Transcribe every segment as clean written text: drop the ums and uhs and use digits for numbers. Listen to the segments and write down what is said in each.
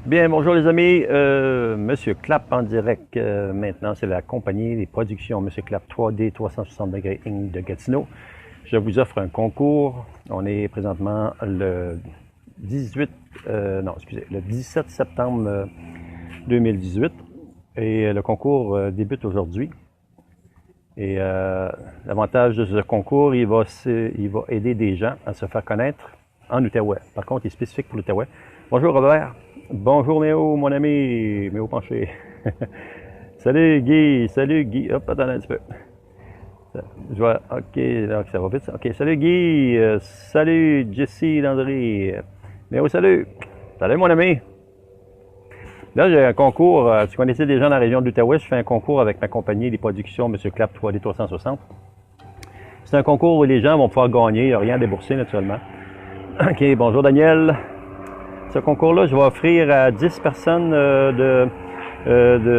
Bien, bonjour les amis. Monsieur Clap en direct. Maintenant, c'est la compagnie des productions Monsieur Clap 3D 360 degrés Inc. de Gatineau. Je vous offre un concours. On est présentement le 17 septembre 2018 et le concours débute aujourd'hui. Et l'avantage de ce concours, il va aider des gens à se faire connaître en Outaouais. Par contre, il est spécifique pour l'Outaouais. Bonjour Robert. Bonjour Méo, mon ami. Méo Penché. Salut Guy. Hop, attends un petit peu. Je vois, ok, donc ça va vite. Ok, salut Guy. Salut Jessie Landry. Méo, salut. Salut mon ami. Là, j'ai un concours. Tu connaissais des gens dans la région de l'Outaouais. Je fais un concours avec ma compagnie des productions Monsieur Clap 3D 360. C'est un concours où les gens vont pouvoir gagner. Il n'y a rien à débourser naturellement. Ok, bonjour Daniel. Ce concours-là, je vais offrir à 10 personnes de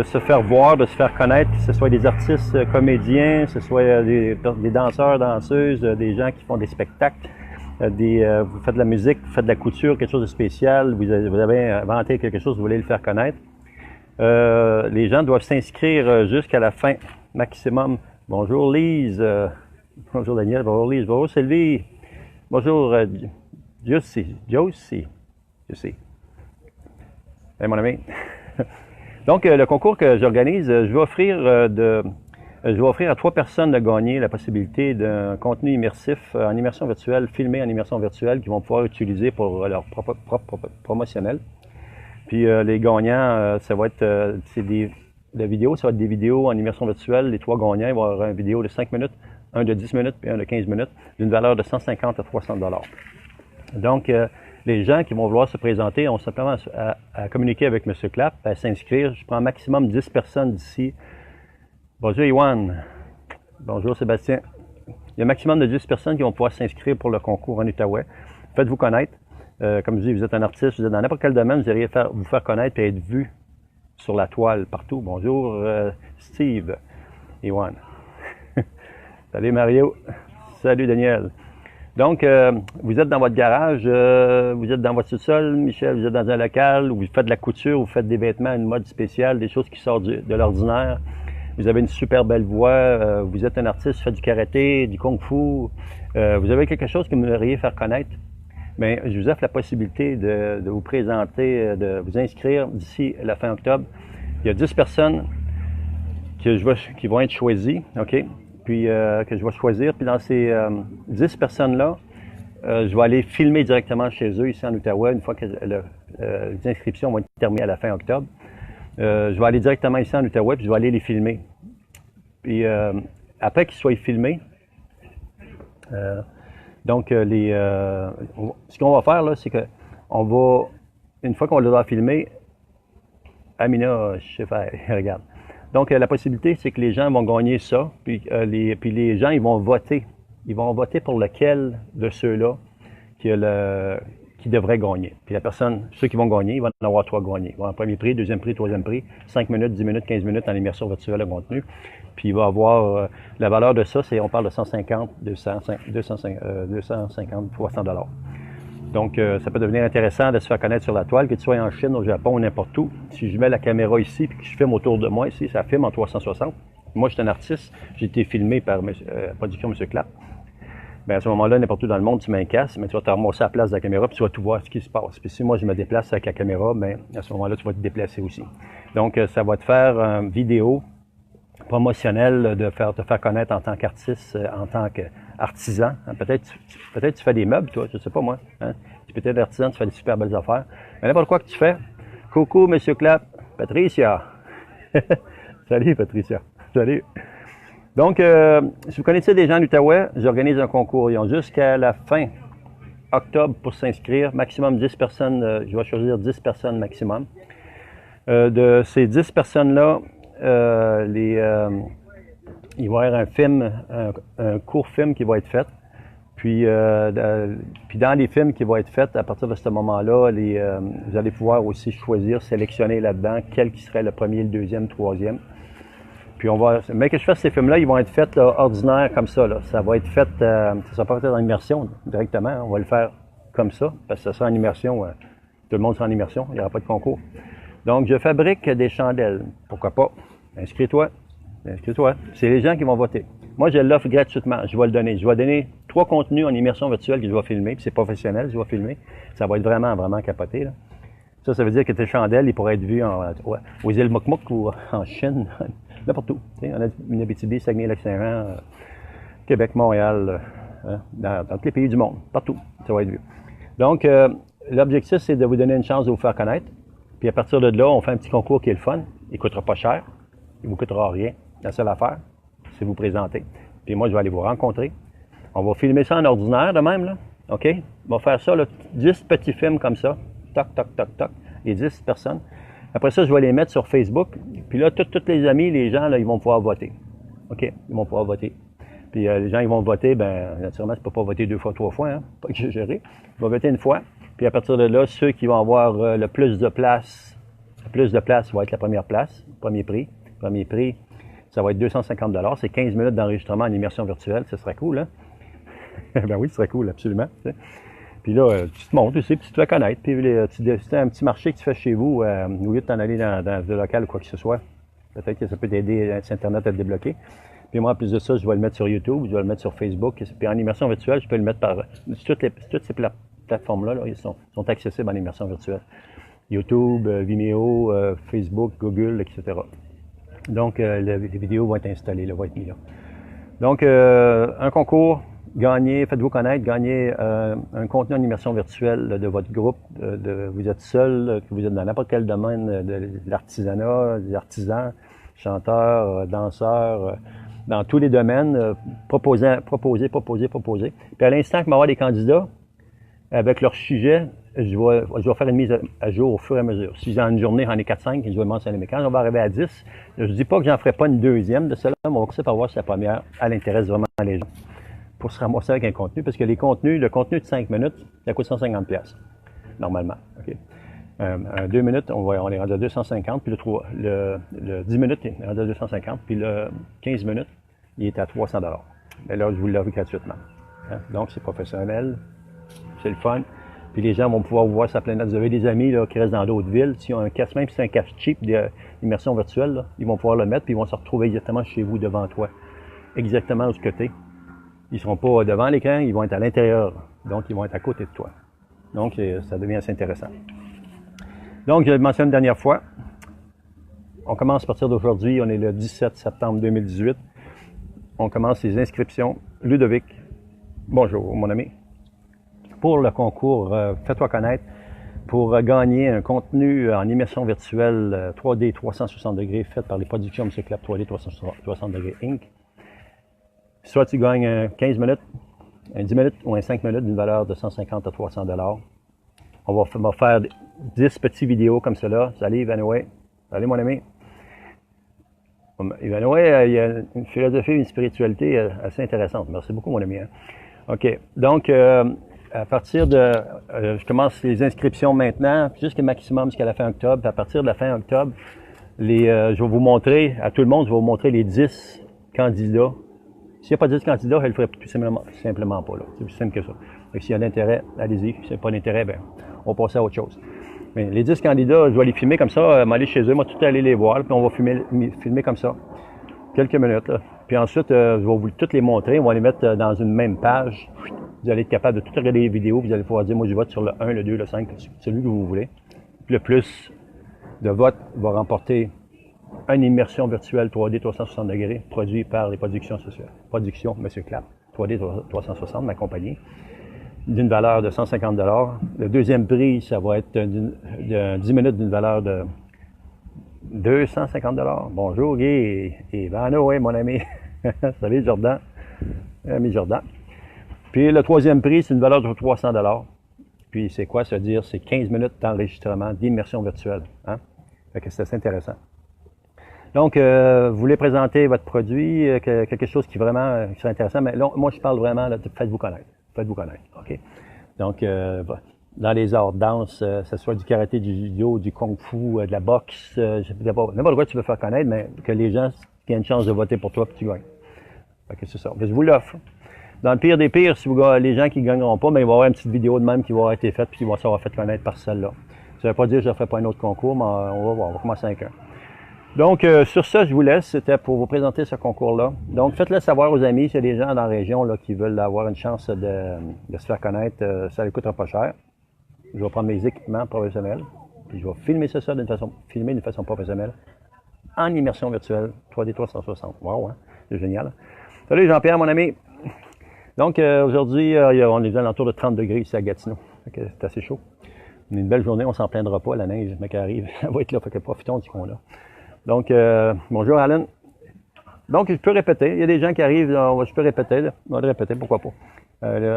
se faire voir, de se faire connaître, que ce soit des artistes comédiens, que ce soit des danseurs, danseuses, des gens qui font des spectacles, vous faites de la musique, vous faites de la couture, quelque chose de spécial, vous avez inventé quelque chose, vous voulez le faire connaître. Les gens doivent s'inscrire jusqu'à la fin, maximum. Bonjour Lise, bonjour Daniel, bonjour Lise, bonjour Sylvie, bonjour Josie. Je sais. Hey, mon ami. Donc, le concours que j'organise, je vais offrir à 3 personnes de gagner la possibilité d'un contenu immersif en immersion virtuelle, filmé en immersion virtuelle, qu'ils vont pouvoir utiliser pour leur propre promotionnel. Puis les gagnants, ça va être la vidéo, ça va être des vidéos en immersion virtuelle. Les 3 gagnants, ils vont avoir une vidéo de 5 minutes, un de 10 minutes et un de 15 minutes, d'une valeur de 150 à 300 $. Donc, les gens qui vont vouloir se présenter ont simplement à communiquer avec M. Clap, à s'inscrire. Je prends maximum 10 personnes d'ici. Bonjour Iwan. Bonjour Sébastien. Il y a un maximum de 10 personnes qui vont pouvoir s'inscrire pour le concours en Outaouais. Faites-vous connaître. Comme je dis, vous êtes un artiste, vous êtes dans n'importe quel domaine, vous allez vous faire connaître et être vu sur la toile partout. Bonjour Steve. Iwan. Salut Mario. Salut Daniel. Donc, vous êtes dans votre garage, vous êtes dans votre sous-sol, Michel, vous êtes dans un local où vous faites de la couture, vous faites des vêtements à une mode spéciale, des choses qui sortent de l'ordinaire. Vous avez une super belle voix, vous êtes un artiste, vous faites du karaté, du kung-fu, vous avez quelque chose que vous aimeriez faire connaître. Bien, je vous offre la possibilité de vous présenter, de vous inscrire d'ici la fin octobre. Il y a 10 personnes qui vont être choisies, OK? Puis que je vais choisir. Puis dans ces 10 personnes-là, je vais aller filmer directement chez eux, ici en Outaouais, une fois que les inscriptions vont être terminées à la fin octobre. Je vais aller directement ici en Outaouais, puis je vais aller les filmer. Puis après qu'ils soient filmés, ce qu'on va faire, là, c'est que une fois qu'on les a filmés, Amina, je sais faire, regarde. Donc, la possibilité, c'est que les gens vont gagner ça, puis les gens, ils vont voter. Ils vont voter pour lequel de ceux-là qui devrait gagner. Puis ceux qui vont gagner, ils vont en avoir 3 gagnés. Ils vont avoir un premier prix, deuxième prix, troisième prix, 5 minutes, 10 minutes, 15 minutes en immersion virtuelle de contenu. Puis il va avoir, la valeur de ça, on parle de 150, 250, 300 $. Donc, ça peut devenir intéressant de se faire connaître sur la toile, que tu sois en Chine, au Japon ou n'importe où. Si je mets la caméra ici et que je filme autour de moi ici, ça filme en 360. Moi, je suis un artiste, j'ai été filmé par la production M. Clap. Bien, à ce moment-là, n'importe où dans le monde, tu mets un casque, mais tu vas te ramasser à la place de la caméra puis tu vas tout voir ce qui se passe. Puis si moi, je me déplace avec la caméra, bien, à ce moment-là, tu vas te déplacer aussi. Donc, ça va te faire une vidéo promotionnelle de te faire connaître en tant qu'artiste, en tant qu'artisan. Peut-être tu fais des meubles, toi, je sais pas moi. Hein? Tu peux être artisan, tu fais des super belles affaires. Mais n'importe quoi que tu fais. Coucou, Monsieur Clap. Patricia. Salut, Patricia. Salut. Donc, si vous connaissez des gens d'Outaouais, j'organise un concours. Ils ont jusqu'à la fin octobre pour s'inscrire. Maximum 10 personnes. Je vais choisir 10 personnes maximum. De ces 10 personnes-là, il va y avoir un film, un court film qui va être fait. Puis dans les films qui vont être faits, à partir de ce moment-là, vous allez pouvoir aussi choisir, sélectionner là-dedans quel qui serait le premier, le deuxième, le troisième. Puis mais que je fasse ces films-là, ils vont être faits là, ordinaires comme ça. Là. Ça va être fait, ça ne sera pas fait en immersion directement. On va le faire comme ça, parce que ça sera en immersion Tout le monde sera en immersion, il n'y aura pas de concours. Donc, je fabrique des chandelles. Pourquoi pas? Inscris-toi. Inscris-toi. C'est les gens qui vont voter. Moi, je l'offre gratuitement. Je vais le donner. Je vais donner 3 contenus en immersion virtuelle que je vais filmer. Puis c'est professionnel, je vais filmer. Ça va être vraiment, vraiment capoté, là. Ça veut dire que tes chandelles, ils pourraient être vus aux îles Mokmok ou en Chine, n'importe où. On a une Abitibi, Saguenay-Lac-Saint-Jean, Québec, Montréal, dans tous les pays du monde, partout, ça va être vu. Donc, l'objectif, c'est de vous donner une chance de vous faire connaître. Puis à partir de là, on fait un petit concours qui est le fun. Il ne coûtera pas cher. Il ne vous coûtera rien. La seule affaire, c'est vous présenter. Puis moi, je vais aller vous rencontrer. On va filmer ça en ordinaire de même, là. OK? On va faire ça, là, 10 petits films comme ça. Toc, toc, toc, toc. Les 10 personnes. Après ça, je vais les mettre sur Facebook. Puis là, tous les amis, les gens, là, ils vont pouvoir voter. OK? Ils vont pouvoir voter. Puis les gens, ils vont voter, bien, naturellement, tu ne peux pas voter 2 fois, 3 fois, hein? Pas exagéré. Ils vont voter une fois. Puis à partir de là, ceux qui vont avoir le plus de place va être la première place, premier prix. Premier prix, ça va être 250 $. C'est 15 minutes d'enregistrement en immersion virtuelle. Ce serait cool, hein? Ben oui, ce serait cool, absolument. Puis là, tu te montes aussi, puis tu te fais connaître. Puis c'est un petit marché que tu fais chez vous, au lieu de t'en aller dans le local ou quoi que ce soit. Peut-être que ça peut t'aider, Internet à te débloquer. Puis moi, en plus de ça, je vais le mettre sur YouTube, je vais le mettre sur Facebook. Puis en immersion virtuelle, je peux le mettre par... Toutes ces plateformes-là, là, ils sont accessibles en immersion virtuelle. YouTube, Vimeo, Facebook, Google, etc. Donc, les vidéos vont être installées, là, vont être mises là. Donc, un concours, gagnez, faites-vous connaître, gagnez un contenu en immersion virtuelle de votre groupe. Vous êtes seul, que vous êtes dans n'importe quel domaine de l'artisanat, des artisans, chanteurs, danseurs, dans tous les domaines, proposez. Puis à l'instant qu'il va y avoir des candidats, avec leur sujet, je vais faire une mise à jour au fur et à mesure. Si dans une journée, j'en ai 4-5, je vais mentionner. Mais quand on va arriver à 10, je ne dis pas que j'en ferai pas une deuxième de cela, mais on va commencer par voir si la première, elle intéresse vraiment les gens pour se ramasser avec un contenu. Parce que le contenu de 5 minutes, ça coûte 150 $, normalement. Okay? 2 minutes, on est rendu à 250, puis le 10 minutes, il est rendu à 250, puis le 15 minutes, il est à 300 $. Mais là, je vous l'offre gratuitement. Hein? Donc, c'est professionnel, c'est le fun. Puis les gens vont pouvoir voir sa planète. Vous avez des amis là, qui restent dans d'autres villes. S'ils ont un casque, même si c'est un casque cheap d'immersion virtuelle, là, ils vont pouvoir le mettre, puis ils vont se retrouver exactement chez vous, devant toi. Exactement où ce côté. Ils ne seront pas devant l'écran, ils vont être à l'intérieur. Donc, ils vont être à côté de toi. Donc, ça devient assez intéressant. Donc, je le mentionne une dernière fois. On commence à partir d'aujourd'hui. On est le 17 septembre 2018. On commence les inscriptions. Ludovic, bonjour, mon ami. Pour le concours Fais-toi connaître, pour gagner un contenu en immersion virtuelle 3D 360 degrés fait par les productions M. Clap 3D 360 degrés Inc. Soit tu gagnes 15 minutes, un 10 minutes ou un 5 minutes d'une valeur de 150 à 300 $. On va faire 10 petites vidéos comme cela. Salut Ivanoué. Salut mon ami. Ivanoué, il y a une philosophie, une spiritualité assez intéressante. Merci beaucoup mon ami. Hein? OK. Donc, à partir de... je commence les inscriptions maintenant, jusqu'au maximum jusqu'à la fin octobre. Puis à partir de la fin octobre, je vais vous montrer, à tout le monde, je vais vous montrer les 10 candidats. S'il n'y a pas 10 candidats, je ne le ferai tout simplement pas. C'est plus simple que ça. Donc, s'il y a d'intérêt, allez-y. S'il n'y a pas d'intérêt, bien, on va passer à autre chose. Mais les 10 candidats, je vais les filmer comme ça, m'aller chez eux, moi, tout aller les voir, puis on va filmer comme ça, quelques minutes. Là. Puis ensuite, je vais vous toutes les montrer, on va les mettre dans une même page. Vous allez être capable de tout regarder les vidéos, vous allez pouvoir dire, moi, je vote sur le 1, le 2, le 5, celui que vous voulez. Puis le plus de votes va remporter une immersion virtuelle 3D 360 degrés produit par les productions sociales. Production M. Clap, 3D 360, ma compagnie, d'une valeur de 150 $. Le deuxième prix, ça va être 10 minutes d'une valeur de 250 $. Bonjour Guy et Vano, mon ami. Salut Jordan, ami Jordan. Puis le troisième prix, c'est une valeur de 300 $. Puis c'est quoi? Ça veut dire c'est 15 minutes d'enregistrement, d'immersion virtuelle. Hein? Fait que c'est assez intéressant. Donc, vous voulez présenter votre produit, quelque chose qui vraiment serait intéressant, mais là, moi, je parle vraiment de faites-vous connaître. Faites-vous connaître, OK? Donc, dans les arts de danse, que ce soit du karaté, du judo, du kung-fu, de la boxe, n'importe quoi tu veux faire connaître, mais que les gens aient une chance de voter pour toi puis tu gagnes. Fait que c'est ça. Je vous l'offre. Dans le pire des pires, si les gens qui ne gagneront pas, mais il va y avoir une petite vidéo de même qui va avoir été faite puis qui va s'avoir fait connaître par celle-là. Ça ne veut pas dire que je ne ferai pas un autre concours, mais on va voir, on va commencer avec un. Donc, sur ça, je vous laisse. C'était pour vous présenter ce concours-là. Donc, faites-le savoir aux amis. S'il y a des gens dans la région là, qui veulent avoir une chance de se faire connaître, ça ne coûtera pas cher. Je vais prendre mes équipements professionnels, puis je vais filmer ça d'une façon professionnelle, en immersion virtuelle 3D 360. Wow, hein? C'est génial. Salut Jean-Pierre, mon ami. Donc, aujourd'hui, on est à l'entour de 30 degrés ici à Gatineau. C'est assez chaud. On a une belle journée, on s'en plaindra pas, la neige, mais qui arrive, elle va être là, fait que profitons du coin-là. Donc, bonjour Alan. Donc, je peux répéter, il y a des gens qui arrivent, je peux répéter, là. On va le répéter, pourquoi pas.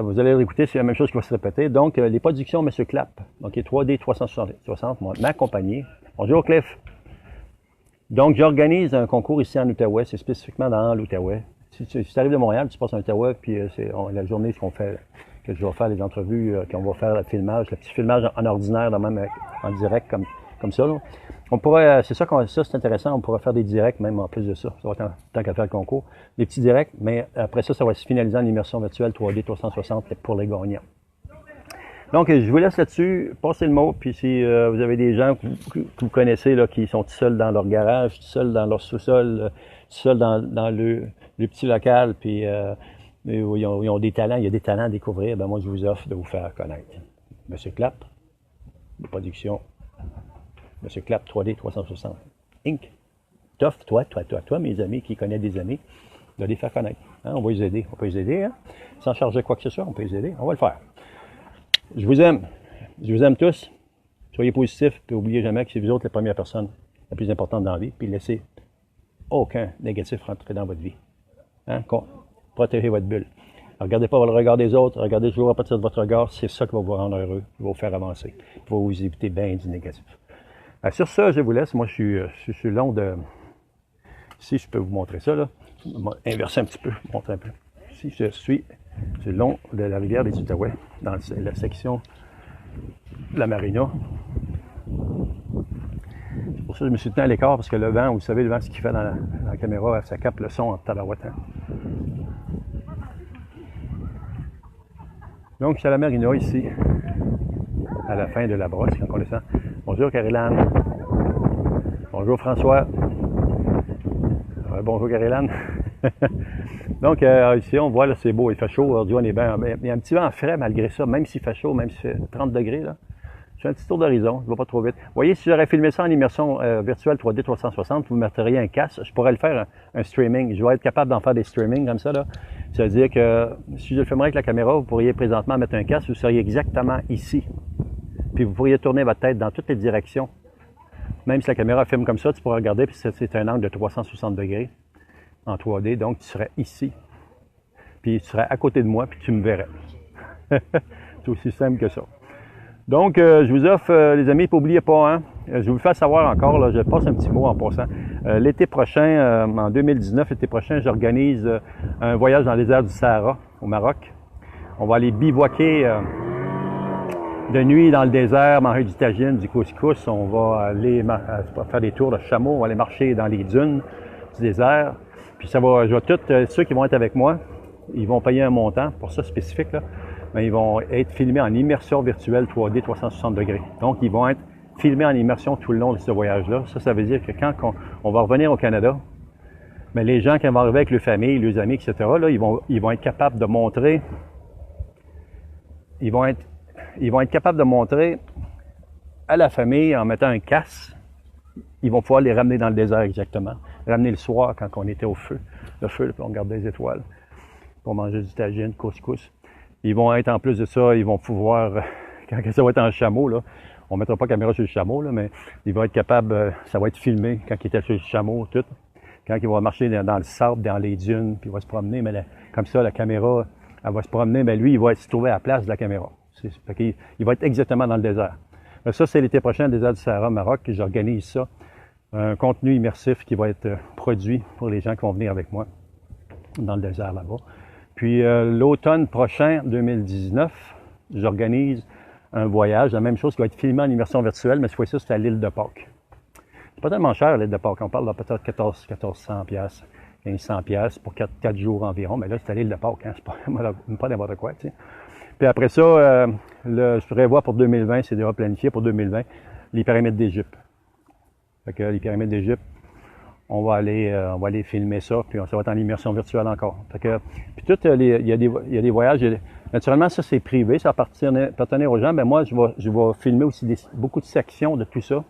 Vous allez l'écouter, c'est la même chose qui va se répéter. Donc, les productions M. Clapp, donc 3D 360, m'accompagner. Bonjour Cliff. Donc, j'organise un concours ici en Outaouais, c'est spécifiquement dans l'Outaouais. Si tu arrives de Montréal, tu passes en Outaouais, puis c'est la journée que je vais faire les entrevues, qu'on va faire le filmage, le petit filmage en ordinaire, même en direct comme ça. Là. On pourrait, c'est intéressant, on pourrait faire des directs même en plus de ça. Ça va être tant qu'à faire le concours. Des petits directs, mais après ça va se finaliser en immersion virtuelle 3D 360 pour les gagnants. Donc, je vous laisse là-dessus, passez le mot, puis si vous avez des gens que vous connaissez là, qui sont tout seuls dans leur garage, tout seuls dans leur sous-sol, tout seuls dans le petit local, puis ils ont des talents, il y a des talents à découvrir, ben moi je vous offre de vous faire connaître. Monsieur Clapp, de production, Monsieur Clapp 3D 360, Inc. T'offre, toi, mes amis qui connaissent des amis, de les faire connaître. Hein, on va les aider, hein? Sans charger quoi que ce soit, on peut les aider, on va le faire. Je vous aime tous, soyez positifs, puis n'oubliez jamais que c'est vous autres la première personne la plus importante dans la vie, puis laissez aucun négatif rentrer dans votre vie. Hein? Protégez votre bulle. Regardez pas le regard des autres, regardez toujours à partir de votre regard, c'est ça qui va vous rendre heureux, qui va vous faire avancer, qui va vous éviter bien du négatif. Alors, sur ça, je vous laisse. Moi, je suis le long de... Si je peux vous montrer ça, là, je vais inverser un petit peu, montrer un peu. Si je suis le long de la rivière des Outaouais, dans la section de la marina. C'est pour ça que je me suis tenu à l'écart, parce que le vent, vous savez, le vent, ce qu'il fait dans la caméra, ça capte le son en tabarouette. Hein. Donc, je suis à la marina ici, à la fin de la brosse, quand on descend. Bonjour Caroline. Bonjour François. Bonjour Caroline. Donc, ici, on voit, là, c'est beau, il fait chaud. Aujourd'hui, on est bien. Il y a un petit vent frais malgré ça, même s'il fait chaud, même s'il fait 30 degrés, là. Je fais un petit tour d'horizon, je ne vais pas trop vite. Vous voyez, si j'aurais filmé ça en immersion virtuelle 3D 360, vous metteriez un casque, je pourrais le faire un streaming. Je vais être capable d'en faire des streamings comme ça, là. Ça veut dire que si je le filmerais avec la caméra, vous pourriez présentement mettre un casque, vous seriez exactement ici. Puis vous pourriez tourner votre tête dans toutes les directions. Même si la caméra filme comme ça, tu pourrais regarder, puis c'est un angle de 360 degrés en 3D, donc tu serais ici. Puis tu serais à côté de moi, puis tu me verrais. C'est aussi simple que ça. Donc, je vous offre, les amis, n'oubliez pas, hein, je vous le fais savoir encore, là, je passe un petit mot en passant. L'été prochain, en 2019, l'été prochain, j'organise un voyage dans les désert du Sahara, au Maroc. On va aller bivouaquer de nuit dans le désert, manger du tagine, du couscous. On va aller faire des tours de chameau, on va aller marcher dans les dunes du désert. Puis ça va, je vais tous ceux qui vont être avec moi, ils vont payer un montant pour ça spécifique, là. Mais ils vont être filmés en immersion virtuelle 3D 360 degrés. Donc, ils vont être filmés en immersion tout le long de ce voyage-là. Ça veut dire que quand on va revenir au Canada, mais les gens qui vont arriver avec leur famille, leurs amis, etc., là, ils vont être capables de montrer, ils vont être capables de montrer à la famille en mettant un casque. Ils vont pouvoir les ramener dans le désert exactement. Ramener le soir quand on était au feu. Le feu, puis on regardait les étoiles. Pour manger du tagine, couscous. Ils vont être, en plus de ça, ils vont pouvoir, quand ça va être en chameau, là, on ne mettra pas la caméra sur le chameau, là, mais ils vont être capables, ça va être filmé quand ils étaient sur le chameau, tout. Quand ils vont marcher dans le sable, dans les dunes, puis il va se promener, mais comme ça, la caméra, elle va se promener, mais lui, il va se trouver à la place de la caméra. Il va être exactement dans le désert. Mais ça, c'est l'été prochain, le désert du Sahara, Maroc, que j'organise ça. Un contenu immersif qui va être produit pour les gens qui vont venir avec moi dans le désert là-bas. Puis l'automne prochain, 2019, j'organise un voyage, la même chose qui va être filmé en immersion virtuelle, mais cette fois-ci, c'est à l'île de Pâques. C'est pas tellement cher, l'île de Pâques. On parle de peut-être 1400 $, 1500 $ pour 4 jours environ, mais là, c'est à l'île de Pâques, hein, c'est pas n'importe quoi, tu sais. Puis après ça, je prévois pour 2020, c'est déjà planifié pour 2020, les pyramides d'Égypte. Fait que les pyramides d'Égypte, on va aller filmer ça, puis ça va être en immersion virtuelle encore. Fait que, puis tout, il y a des voyages. Naturellement, ça, c'est privé, ça appartenir aux gens. Mais moi, je vais filmer aussi beaucoup de sections de tout ça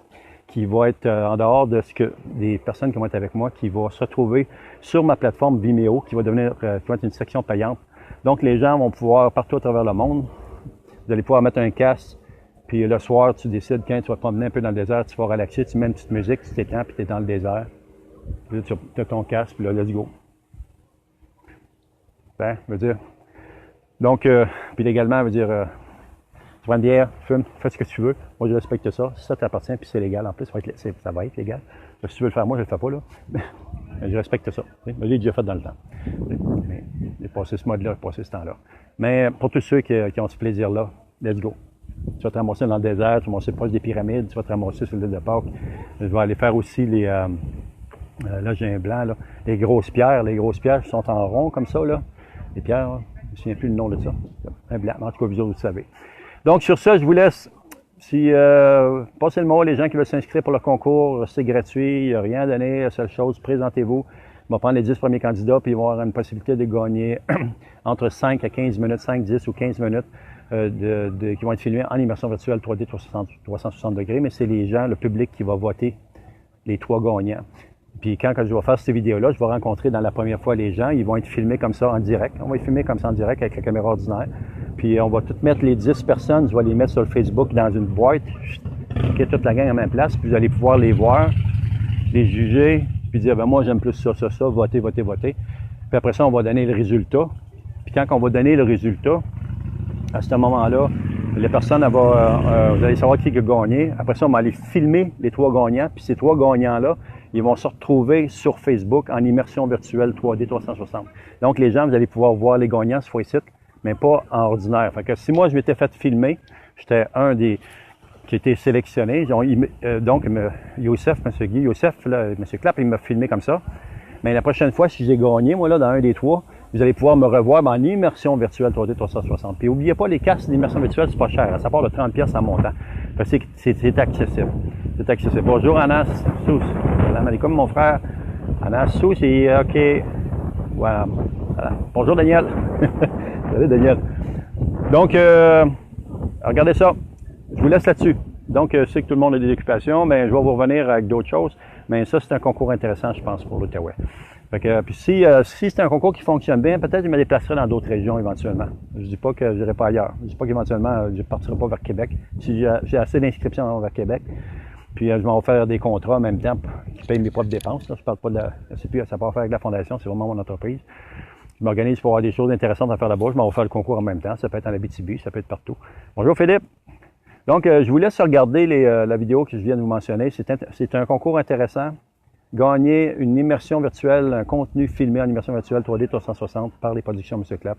qui va être en dehors de ce que des personnes qui vont être avec moi, qui vont se retrouver sur ma plateforme Vimeo, qui va devenir qui va être une section payante. Donc, les gens vont pouvoir, partout à travers le monde, vous allez pouvoir mettre un casque, puis le soir, tu décides quand tu vas te promener un peu dans le désert, tu vas relaxer, tu mets une petite musique, tu t'étends, puis tu es dans le désert. Puis là, tu as ton casque, puis là, let's go. Ben, veut dire. Donc, puis légalement, veut dire, tu prends une bière, tu fumes, fais ce que tu veux. Moi, je respecte ça. Si ça t'appartient, puis c'est légal en plus, ça va être légal. Si tu veux le faire, moi, je le fais pas, là. Mais je respecte ça. Mais je l'ai déjà fait dans le temps. Mais j'ai passé ce mode-là, j'ai passé ce temps-là. Mais pour tous ceux qui ont ce plaisir-là, let's go. Tu vas te ramasser dans le désert, tu vas te ramasser proche des pyramides, tu vas te ramasser sur l'île de Pâques. Je vais aller faire aussi les... là, j'ai un blanc, là. Les grosses pierres qui sont en rond comme ça, là. Les pierres, là, je ne me souviens plus le nom de ça. Un blanc, en tout cas, vous savez. Donc, sur ça, je vous laisse. Si passez le mot, les gens qui veulent s'inscrire pour le concours, c'est gratuit, il n'y a rien à donner. La seule chose, présentez-vous. On va prendre les 10 premiers candidats, puis ils vont avoir une possibilité de gagner entre 5 à 15 minutes, 5, 10 ou 15 minutes qui vont être filmés en immersion virtuelle 3D 360 degrés, mais c'est les gens, le public qui va voter les 3 gagnants. Puis quand je vais faire ces vidéos-là, je vais rencontrer dans la première fois les gens, ils vont être filmés comme ça en direct. On va les filmer comme ça en direct avec la caméra ordinaire. Puis on va tout mettre les 10 personnes, je vais les mettre sur le Facebook dans une boîte, toute la gang à même place, puis vous allez pouvoir les voir, les juger, puis dire, ben moi j'aime plus ça, votez. Puis après ça, on va donner le résultat. Puis quand on va donner le résultat, à ce moment-là, la personne, vous allez savoir qui a gagné. Après ça, on va aller filmer les 3 gagnants. Puis ces 3 gagnants-là, ils vont se retrouver sur Facebook en immersion virtuelle 3D 360. Donc, les gens, vous allez pouvoir voir les gagnants cette fois-ci, mais pas en ordinaire. Fait que si moi, je m'étais fait filmer, j'étais un des qui a été sélectionné. Donc, Youssef, M. Guy, Youssef, là, M. Clapp, il m'a filmé comme ça. Mais la prochaine fois, si j'ai gagné, moi, là, dans un des 3, vous allez pouvoir me revoir en immersion virtuelle 3D 360. Puis, n'oubliez pas, les casques d'immersion virtuelle, c'est pas cher. Ça part de 30$ en montant. C'est accessible. C'est accessible. Bonjour, Anas Sous. Salam alaikum, mon frère. Anas Sous, c'est OK. Voilà. Bonjour, Daniel. Salut, Daniel. Donc, regardez ça. Je vous laisse là-dessus. Donc, je sais que tout le monde a des occupations, mais je vais vous revenir avec d'autres choses. Mais ça, c'est un concours intéressant, je pense, pour l'Outaouais. Puis si c'est un concours qui fonctionne bien, peut-être que je me déplacerai dans d'autres régions éventuellement. Je dis pas que je n'irai pas ailleurs. Je dis pas qu'éventuellement, je ne partirai pas vers Québec. Si j'ai assez d'inscriptions vers Québec, puis je vais en faire des contrats en même temps qui payent mes propres dépenses. Là. Je parle pas de la CPI, ça n'a pas à faire avec la fondation, c'est vraiment mon entreprise. Je m'organise pour avoir des choses intéressantes à faire là-bas. Je m'en vais faire le concours en même temps. Ça peut être en Abitibi, ça peut être partout. Bonjour Philippe. Donc, je vous laisse regarder la vidéo que je viens de vous mentionner. C'est un concours intéressant. Gagner une immersion virtuelle, un contenu filmé en immersion virtuelle 3D 360 par les productions M. Clapp.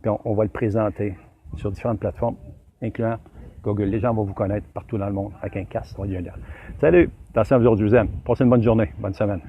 Puis on va le présenter sur différentes plateformes, incluant Google. Les gens vont vous connaître partout dans le monde avec un casque. Salut! Attention à vous autres, je vous aime. Passez une bonne journée, bonne semaine.